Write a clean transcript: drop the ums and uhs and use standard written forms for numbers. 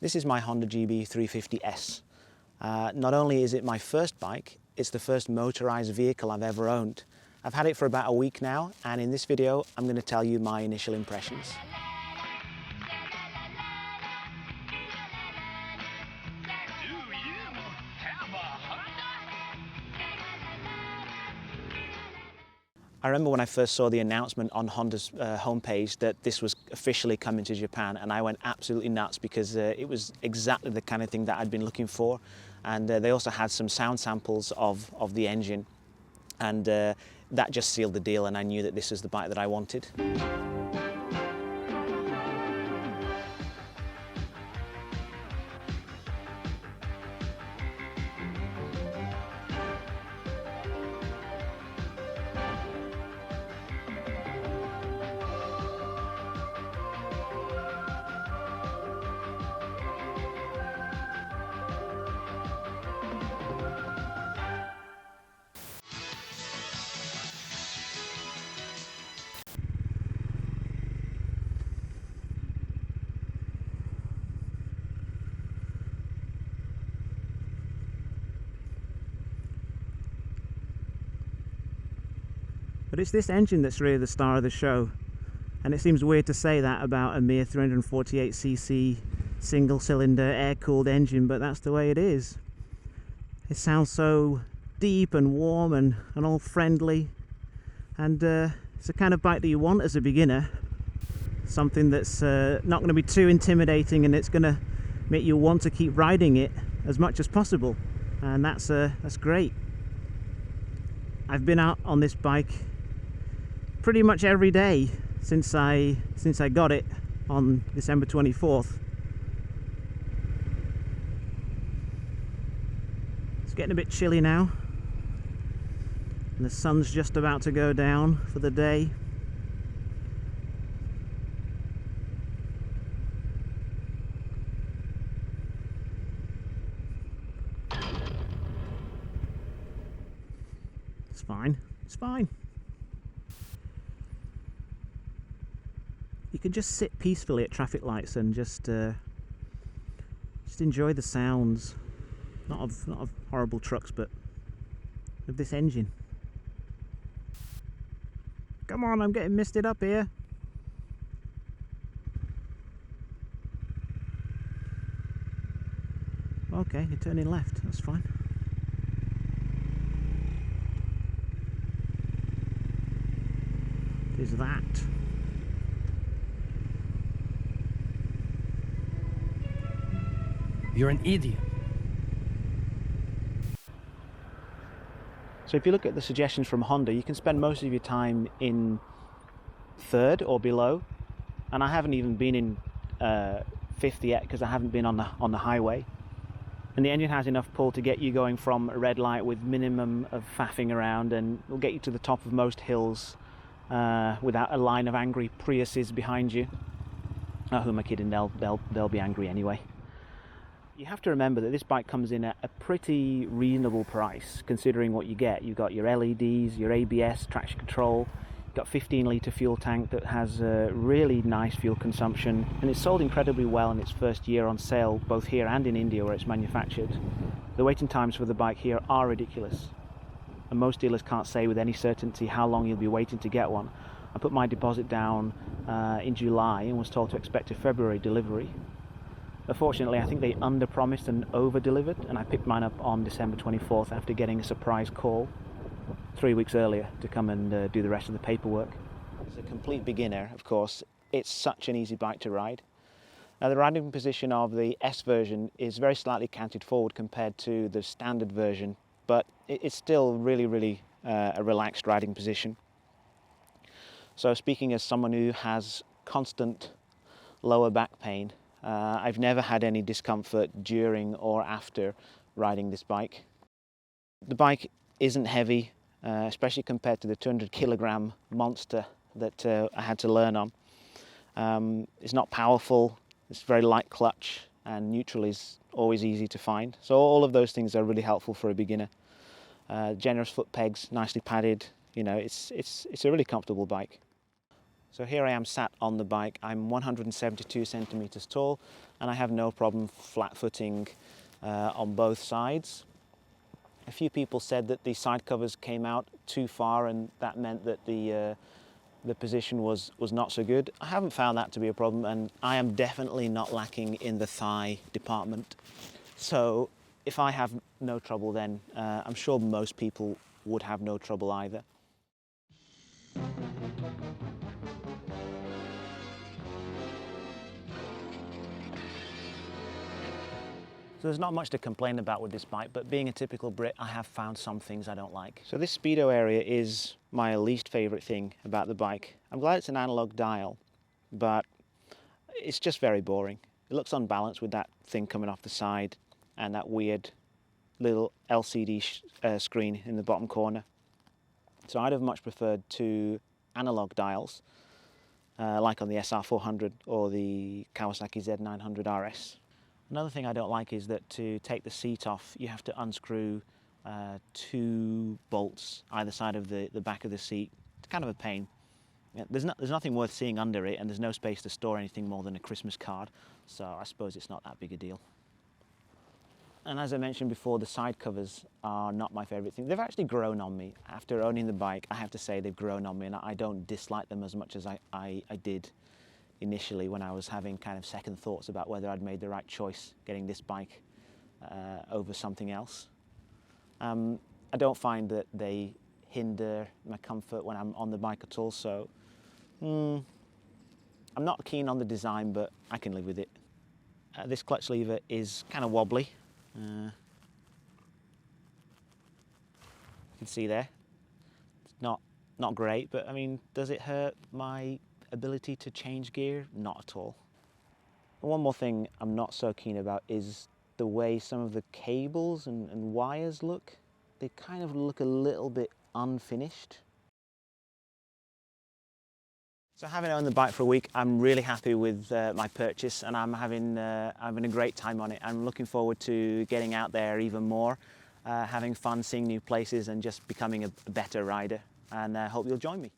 This is my Honda GB350S. Not only is it my first bike, it's the first motorized vehicle I've ever owned. I've had it for about a week now, and in this video I'm going to tell you my initial impressions. I remember when I first saw the announcement on Honda's homepage that this was officially coming to Japan, and I went absolutely nuts because it was exactly the kind of thing that I'd been looking for. And they also had some sound samples of the engine, and that just sealed the deal, and I knew that this was the bike that I wanted. But it's this engine that's really the star of the show, and it seems weird to say that about a mere 348cc single-cylinder air-cooled engine, but that's the way it is. It sounds so deep and warm and all friendly, and it's the kind of bike that you want as a beginner. Something that's not going to be too intimidating, and it's going to make you want to keep riding it as much as possible, and that's great. I've been out on this bike pretty much every day since I got it on December 24th. It's getting a bit chilly now, and the sun's just about to go down for the day. It's fine, it's fine. You can just sit peacefully at traffic lights and just enjoy the sounds, not of horrible trucks, but of this engine. Come on, I'm getting misted up here. Okay, you're turning left, that's fine. Is that? You're an idiot. So if you look at the suggestions from Honda, you can spend most of your time in third or below, and I haven't even been in fifth yet because I haven't been on the highway. And the engine has enough pull to get you going from a red light with minimum of faffing around, and will get you to the top of most hills without a line of angry Priuses behind you. Oh, who am I kidding? They'll be angry anyway. You have to remember that this bike comes in at a pretty reasonable price considering what you get. You've got your LEDs, your ABS, traction control, you've got 15-litre fuel tank that has a really nice fuel consumption, and it's sold incredibly well in its first year on sale, both here and in India where it's manufactured. The waiting times for the bike here are ridiculous, and most dealers can't say with any certainty how long you'll be waiting to get one. I put my deposit down in July and was told to expect a February delivery. Unfortunately, I think they under-promised and over-delivered, and I picked mine up on December 24th after getting a surprise call 3 weeks earlier to come and do the rest of the paperwork. As a complete beginner, of course, it's such an easy bike to ride. Now, the riding position of the S version is very slightly canted forward compared to the standard version, but it's still really a relaxed riding position. So speaking as someone who has constant lower back pain, I've never had any discomfort during or after riding this bike. The bike isn't heavy, especially compared to the 200 kilogram monster that I had to learn on. It's not powerful, it's very light clutch, and neutral is always easy to find. So all of those things are really helpful for a beginner. Generous foot pegs, nicely padded, you know, it's a really comfortable bike. So here I am sat on the bike. I'm 172 centimeters tall and I have no problem flat footing on both sides. A few people said that the side covers came out too far and that meant that the position was not so good. I haven't found that to be a problem, and I am definitely not lacking in the thigh department. So if I have no trouble, then I'm sure most people would have no trouble either. So there's not much to complain about with this bike, but being a typical Brit, I have found some things I don't like. So this speedo area is my least favourite thing about the bike. I'm glad it's an analog dial, but it's just very boring. It looks unbalanced with that thing coming off the side and that weird little LCD screen in the bottom corner. So I'd have much preferred two analog dials, like on the SR400 or the Kawasaki Z900 RS. Another thing I don't like is that to take the seat off, you have to unscrew two bolts either side of the back of the seat. It's kind of a pain. Yeah, there's nothing worth seeing under it, and there's no space to store anything more than a Christmas card, so I suppose it's not that big a deal. And as I mentioned before, the side covers are not my favourite thing. They've actually grown on me. After owning the bike, I have to say they've grown on me, and I don't dislike them as much as I did initially when I was having kind of second thoughts about whether I'd made the right choice getting this bike over something else. I don't find that they hinder my comfort when I'm on the bike at all, so I'm not keen on the design, but I can live with it. This clutch lever is kind of wobbly. You can see there. It's not great, but I mean, does it hurt my ability to change gear? Not at all. And one more thing I'm not so keen about is the way some of the cables and wires look. They kind of look a little bit unfinished. So having owned the bike for a week, I'm really happy with my purchase, and I'm having a great time on it. I'm looking forward to getting out there even more, having fun, seeing new places and just becoming a better rider, and I hope you'll join me.